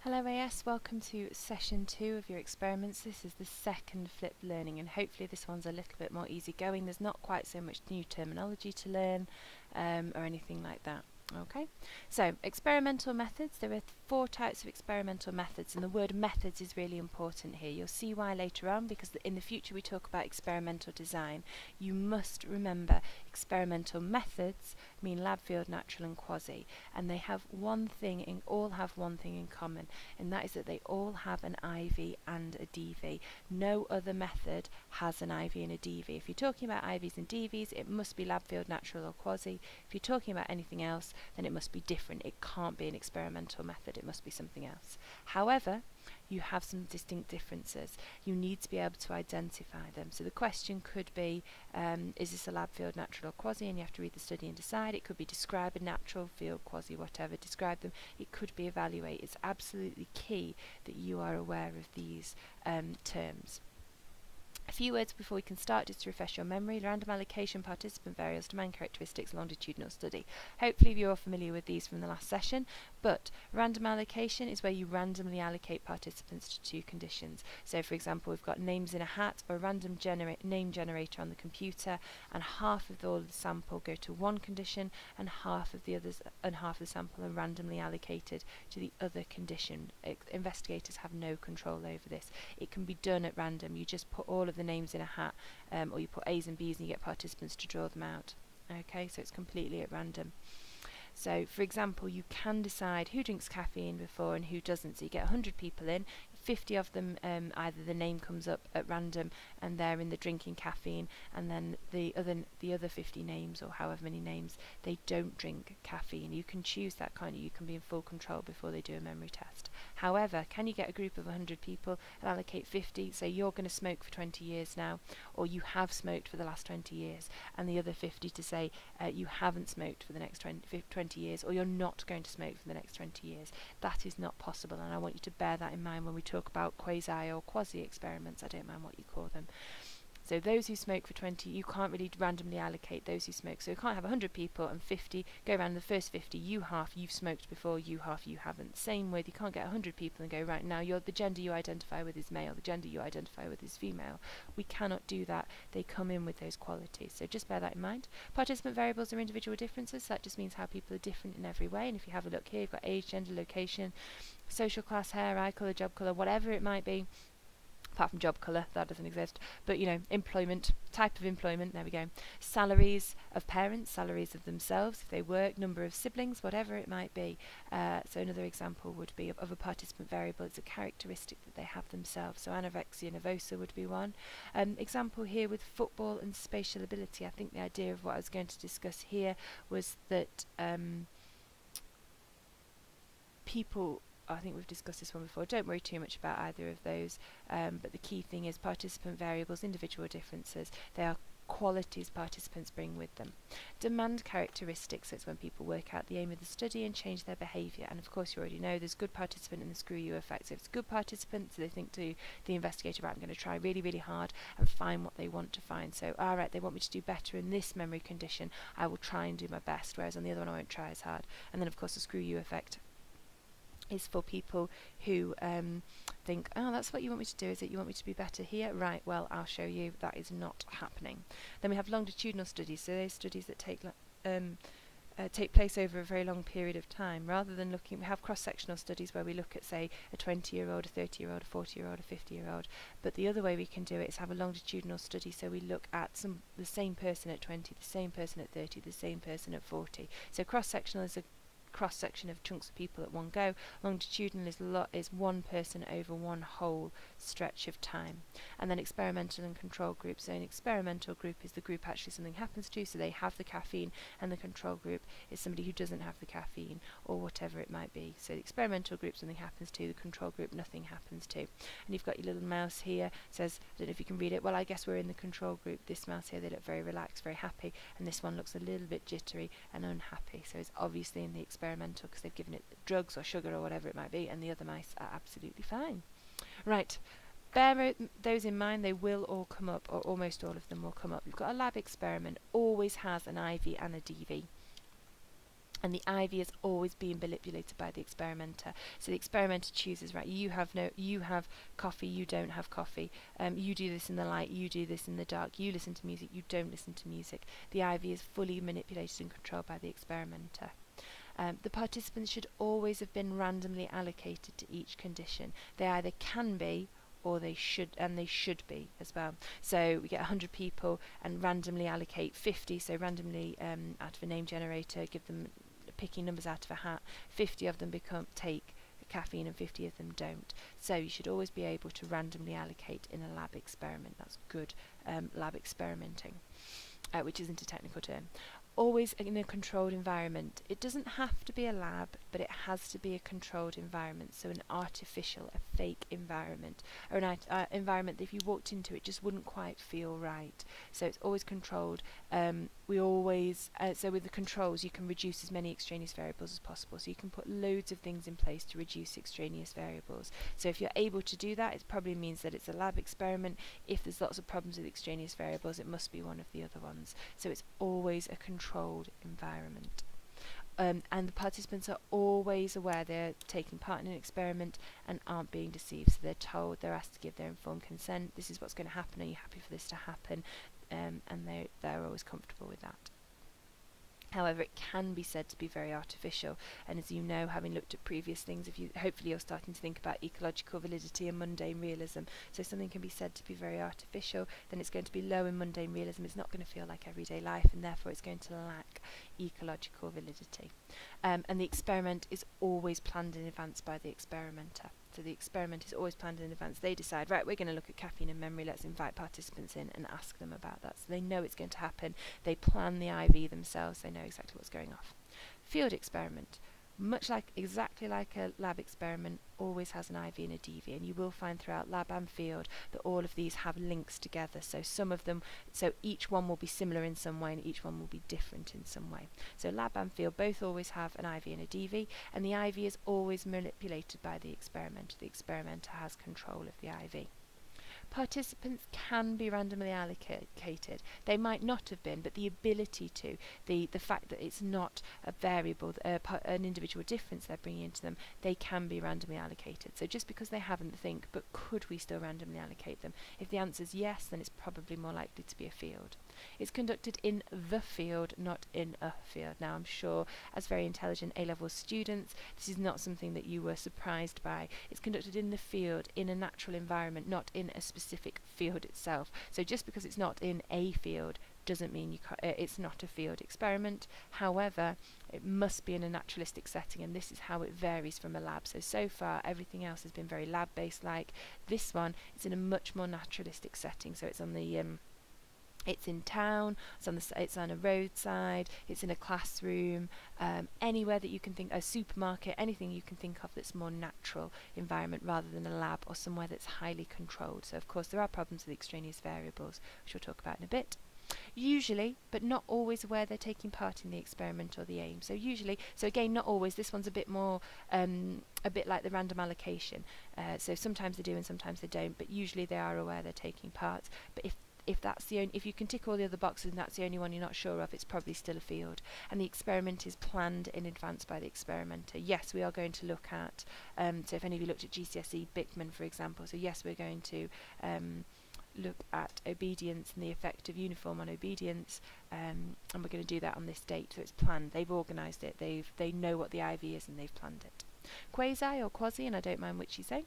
Hello AS, welcome to session 2 of your experiments. This is the second flipped learning and hopefully this one's a little bit more easygoing. There's not quite so much new terminology to learn or anything like that. Okay, so experimental methods. There are 4 types of experimental methods, and the word methods is really important here. You'll see why later on, because in the future we talk about experimental design. You must remember experimental methods mean lab, field, natural and quasi, and they have one thing all have one thing in common, and that is that they all have an IV and a DV. No other method has an IV and a DV. If you're talking about IVs and DVs, it must be lab, field, natural or quasi. If you're talking about anything else, then it must be different. It can't be an experimental method, it must be something else. However, you have some distinct differences. You need to be able to identify them. So the question could be, is this a lab, field, natural or quasi? And you have to read the study and decide. It could be describe a natural, field, quasi, whatever, describe them. It could be evaluate. It's absolutely key that you are aware of these terms. A few words before we can start, just to refresh your memory: random allocation, participant variables, domain characteristics, longitudinal study. Hopefully you're all familiar with these from the last session, but random allocation is where you randomly allocate participants to 2 conditions. So for example, we've got names in a hat or a random name generator on the computer, and half of all of the sample go to one condition and half of the sample are randomly allocated to the other condition. Investigators have no control over this. It can be done at random. You just put all of the names in a hat, or you put A's and B's and you get participants to draw them out. Okay, so it's completely at random. So for example, you can decide who drinks caffeine before and who doesn't. So you get 100 people in, 50 of them, either the name comes up at random and they're in the drinking caffeine, and then the other 50 names, or however many names, they don't drink caffeine. You can choose that kind of, you can be in full control before they do a memory test. However, can you get a group of 100 people and allocate 50, say you're going to smoke for 20 years now, or you have smoked for the last 20 years, and the other 50 to say you haven't smoked for the next 20 years, or you're not going to smoke for the next 20 years. That is not possible, and I want you to bear that in mind when we talk about quasi or quasi-experiments. I don't mind what you call them. So those who smoke for 20, you can't really randomly allocate those who smoke. So you can't have 100 people and 50 go around. The first 50, you half, you've smoked before, you half, you haven't. Same with, you can't get 100 people and go, right, now the gender you identify with is male, the gender you identify with is female. We cannot do that. They come in with those qualities. So just bear that in mind. Participant variables are individual differences. So that just means how people are different in every way. And if you have a look here, you've got age, gender, location, social class, hair, eye colour, job colour, whatever it might be. Apart from job colour, that doesn't exist, but employment, type of employment, there we go. Salaries of parents, salaries of themselves if they work, number of siblings, whatever it might be. So another example would be of a participant variable. It's a characteristic that they have themselves. So anorexia nervosa would be one. Example here with football and spatial ability. I think the idea of what I was going to discuss here was that people, I think we've discussed this one before, don't worry too much about either of those, but the key thing is participant variables, individual differences. They are qualities participants bring with them. Demand characteristics, so it's when people work out the aim of the study and change their behaviour. And of course you already know there's good participant and the screw you effect. So if it's good participants, so they think to the investigator, right, I'm going to try really, really hard and find what they want to find. So, alright, they want me to do better in this memory condition, I will try and do my best, whereas on the other one I won't try as hard. And then of course the screw you effect is for people who think, oh, that's what you want me to do, is it? You want me to be better here? Right, well, I'll show you that is not happening. Then we have longitudinal studies, so those studies that take place over a very long period of time. Rather than looking, we have cross-sectional studies where we look at, say, a 20-year-old, a 30-year-old, a 40-year-old, a 50-year-old. But the other way we can do it is have a longitudinal study, so we look at the same person at 20, the same person at 30, the same person at 40. So cross-sectional is a cross-section of chunks of people at one go. Longitudinal is one person over one whole stretch of time. And then experimental and control group. So an experimental group is the group actually something happens to, so they have the caffeine, and the control group is somebody who doesn't have the caffeine, or whatever it might be. So the experimental group something happens to, the control group nothing happens to. And you've got your little mouse here, it says, I don't know if you can read it, well I guess we're in the control group. This mouse here, they look very relaxed, very happy, and this one looks a little bit jittery and unhappy. So it's obviously in the experimental because they've given it drugs or sugar or whatever it might be, and the other mice are absolutely fine. Right, bear those in mind. They will all come up, or almost all of them will come up. You've got a lab experiment, always has an IV and a DV. And the IV is always being manipulated by the experimenter. So the experimenter chooses, right, you have coffee, you don't have coffee. You do this in the light, you do this in the dark. You listen to music, you don't listen to music. The IV is fully manipulated and controlled by the experimenter. The participants should always have been randomly allocated to each condition. They either can be or they should be as well. So we get 100 people and randomly allocate 50, so randomly out of a name generator, give them picking numbers out of a hat. 50 of them take caffeine and 50 of them don't. So you should always be able to randomly allocate in a lab experiment. That's good lab experimenting, which isn't a technical term. Always in a controlled environment. It doesn't have to be a lab, but it has to be a controlled environment, so an artificial, a fake environment, or an environment that if you walked into it just wouldn't quite feel right. So it's always controlled. So with the controls you can reduce as many extraneous variables as possible, so you can put loads of things in place to reduce extraneous variables. So if you're able to do that, it probably means that it's a lab experiment. If there's lots of problems with extraneous variables, it must be one of the other ones. So it's always a controlled environment. And the participants are always aware they're taking part in an experiment and aren't being deceived. So they're asked to give their informed consent. This is what's going to happen. Are you happy for this to happen? And they're always comfortable with that. However, it can be said to be very artificial, and as you know, having looked at previous things, hopefully you're starting to think about ecological validity and mundane realism. So if something can be said to be very artificial, then it's going to be low in mundane realism. It's not going to feel like everyday life, and therefore it's going to lack ecological validity. And the experiment is always planned in advance by the experimenter. So the experiment is always planned in advance. They decide, right, we're going to look at caffeine and memory, let's invite participants in and ask them about that. So they know it's going to happen. They plan the IV themselves. They know exactly what's going off. Field experiment, exactly like a lab experiment, always has an IV and a DV, and you will find throughout lab and field that all of these have links together. So each one will be similar in some way and each one will be different in some way. So lab and field both always have an IV and a DV, and the IV is always manipulated by the experimenter. The experimenter has control of the IV. Participants can be randomly allocated. They might not have been, but the ability to, the fact that it's not a variable, an individual difference they're bringing into them, they can be randomly allocated. So just because they haven't, think, but could we still randomly allocate them? If the answer is yes, then it's probably more likely to be a field. It's conducted in the field, not in a field. Now, I'm sure as very intelligent A-level students, this is not something that you were surprised by. It's conducted in the field, in a natural environment, not in a specific field itself. So just because it's not in a field doesn't mean it's not a field experiment. However, it must be in a naturalistic setting, and this is how it varies from a lab. So far, everything else has been very lab-based like. This one is in a much more naturalistic setting, so it's on the it's in town, it's on a roadside, it's in a classroom, anywhere that you can think, a supermarket, anything you can think of that's more natural environment rather than a lab or somewhere that's highly controlled. So of course there are problems with extraneous variables, which we'll talk about in a bit. Usually, but not always, aware they're taking part in the experiment or the aim. So usually, so again, not always, this one's a bit more, a bit like the random allocation. So sometimes they do and sometimes they don't, but usually they are aware they're taking part. But if you can tick all the other boxes and that's the only one you're not sure of, it's probably still a field. And the experiment is planned in advance by the experimenter. Yes, we are going to look at, so if any of you looked at GCSE Bickman, for example, so yes, we're going to look at obedience and the effect of uniform on obedience, and we're going to do that on this date. So it's planned. They've organised it. They know what the IV is and they've planned it. Quasi or quasi, and I don't mind which you say.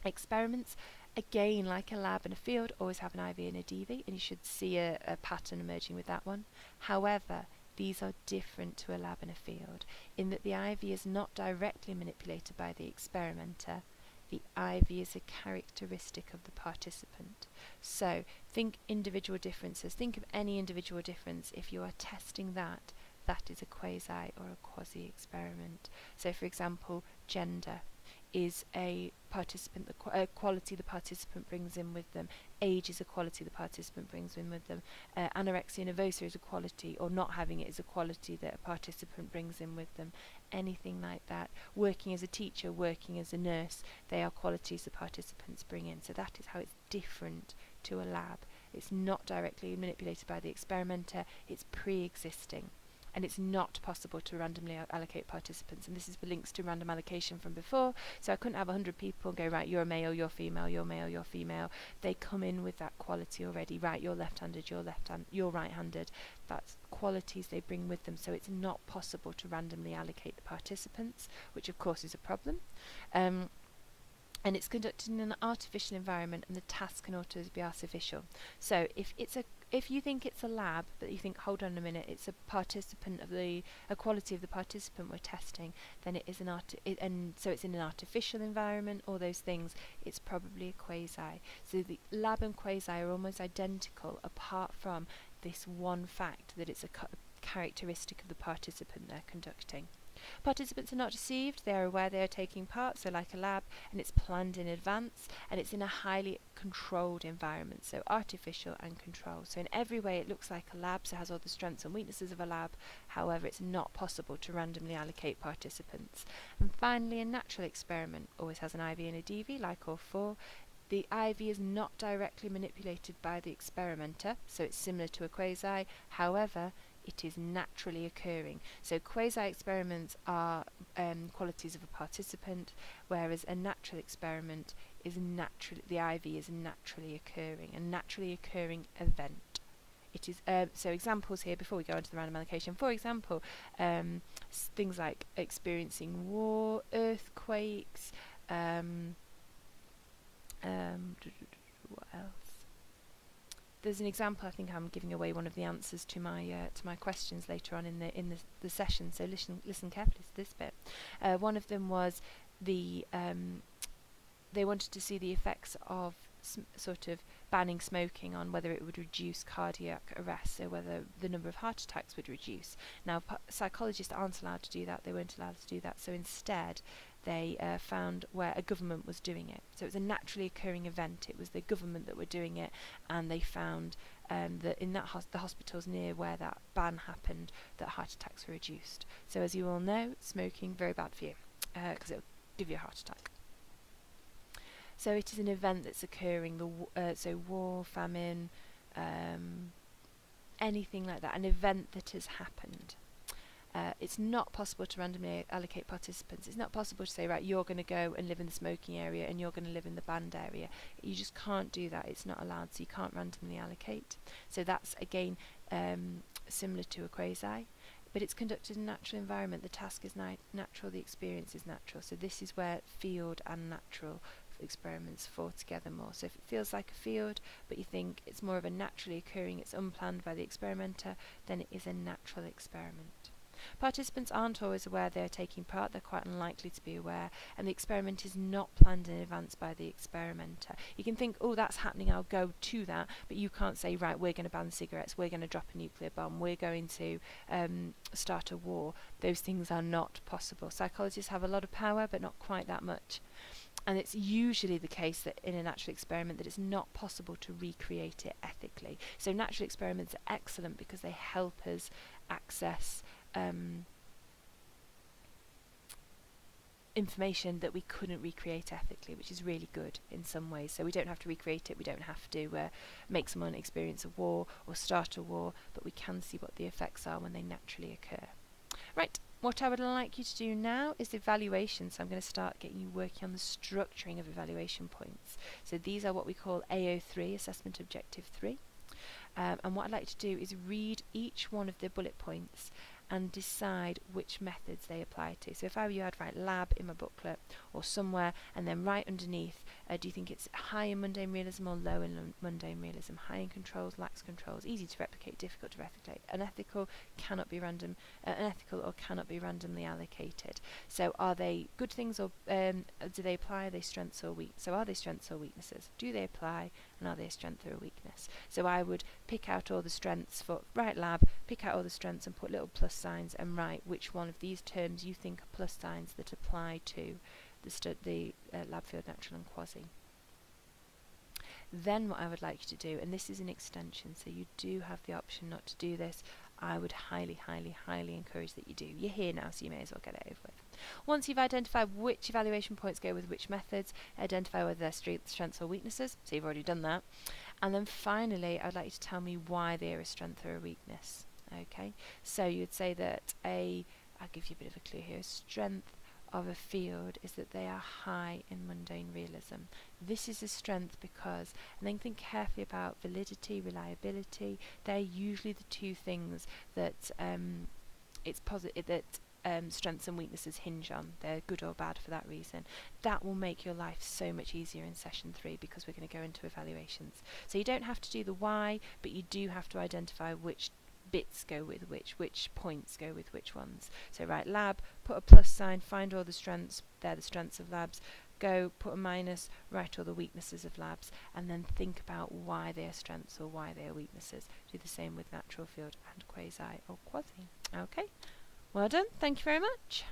Experiments, again, like a lab and a field, always have an IV and a DV, and you should see a pattern emerging with that one. However, these are different to a lab and a field in that the IV is not directly manipulated by the experimenter. The IV is a characteristic of the participant. So think individual differences. Think of any individual difference. If you are testing that, that is a quasi or a quasi experiment. So for example, gender is a quality the participant brings in with them. Age is a quality the participant brings in with them. Anorexia nervosa is a quality, or not having it is a quality that a participant brings in with them. Anything like that. Working as a teacher, working as a nurse, they are qualities the participants bring in. So that is how it's different to a lab. It's not directly manipulated by the experimenter, it's pre-existing. And it's not possible to randomly allocate participants. And this is the links to random allocation from before. So I couldn't have 100 people go, right, you're a male, you're female, you're male, you're female. They come in with that quality already. Right, you're left-handed, you're right-handed. That's qualities they bring with them. So it's not possible to randomly allocate the participants, which of course is a problem. And it's conducted in an artificial environment, and the task can also be artificial. So if you think it's a lab, but you think, hold on a minute, it's a participant of a quality of the participant we're testing, then it is and so it's in an artificial environment, all those things, it's probably a quasi. So the lab and quasi are almost identical, apart from this one fact that it's a characteristic of the participant they're conducting. Participants are not deceived, they are aware they are taking part, so like a lab, and it's planned in advance, and it's in a highly controlled environment, so artificial and controlled. So in every way it looks like a lab, so it has all the strengths and weaknesses of a lab, however it's not possible to randomly allocate participants. And finally, a natural experiment always has an IV and a DV, like all four. The IV is not directly manipulated by the experimenter, so it's similar to a quasi, however it is naturally occurring. So quasi-experiments are qualities of a participant, whereas a natural experiment is the IV is naturally occurring, a naturally occurring event. It is so examples here before we go into the random allocation. For example, things like experiencing war, earthquakes, what else? There's an example. I think I'm giving away one of the answers to my questions later on in the session. So listen carefully to this bit. One of them was they wanted to see the effects of sort of banning smoking on whether it would reduce cardiac arrest, so whether the number of heart attacks would reduce. Now, psychologists aren't allowed to do that. They weren't allowed to do that. So instead, they found where a government was doing it. So it was a naturally occurring event. It was the government that were doing it, and they found that in the hospitals near where that ban happened, that heart attacks were reduced. So as you all know, smoking, very bad for you, because it will give you a heart attack. So it is an event that's occurring, so war, famine, anything like that, an event that has happened. It's not possible to randomly allocate participants. It's not possible to say, right, you're going to go and live in the smoking area and you're going to live in the banned area. You just can't do that. It's not allowed, so you can't randomly allocate. So that's, again, similar to a quasi. But it's conducted in a natural environment. The task is natural, the experience is natural. So this is where field and natural experiments fall together more. So if it feels like a field, but you think it's more of a naturally occurring, it's unplanned by the experimenter, then it is a natural experiment. Participants aren't always aware they are taking part. They're quite unlikely to be aware, and the experiment is not planned in advance by the experimenter. You can think, oh, that's happening, I'll go to that, but you can't say, right, we're going to ban cigarettes, we're going to drop a nuclear bomb, we're going to start a war. Those things are not possible. Psychologists have a lot of power, but not quite that much. And it's usually the case that in a natural experiment that it's not possible to recreate it ethically. So natural experiments are excellent because they help us access information that we couldn't recreate ethically, which is really good in some ways. So we don't have to recreate it, we don't have to make someone experience a war or start a war, but we can see what the effects are when they naturally occur. Right, what I would like you to do now is evaluation. So I'm going to start getting you working on the structuring of evaluation points. So these are what we call AO3, Assessment Objective 3. And what I'd like to do is read each one of the bullet points and decide which methods they apply to. So if I were you, I'd write lab in my booklet or somewhere, and then right underneath, do you think it's high in mundane realism or low in mundane realism? High in controls, lacks controls, easy to replicate, difficult to replicate, unethical, cannot be random, unethical or cannot be randomly allocated. So are they good things, or do they apply? Are they strengths or weak? So are they strengths or weaknesses? Do they apply, and are they a strength or a weakness? So I would pick out all the strengths for right lab, pick out all the strengths and put little plus signs and write which one of these terms you think are plus signs that apply to the lab, field, natural and quasi. Then what I would like you to do, and this is an extension, so you do have the option not to do this, I would highly, highly, highly encourage that you do. You're here now, so you may as well get it over with. Once you've identified which evaluation points go with which methods, identify whether they're strengths or weaknesses, so you've already done that. And then finally, I'd like you to tell me why they're a strength or a weakness. Okay, so you'd say that I'll give you a bit of a clue here, strength of a field is that they are high in mundane realism. This is a strength because, and then think carefully about validity, reliability. They're usually the two things that it's positive that strengths and weaknesses hinge on. They're good or bad for that reason. That will make your life so much easier in session 3 because we're going to go into evaluations. So you don't have to do the why, but you do have to identify which bits go with which points go with which ones. So write lab, put a plus sign, find all the strengths, they're the strengths of labs, go put a minus, write all the weaknesses of labs, and then think about why they are strengths or why they are weaknesses. Do the same with natural field and quasi or quasi. Okay, well done, thank you very much.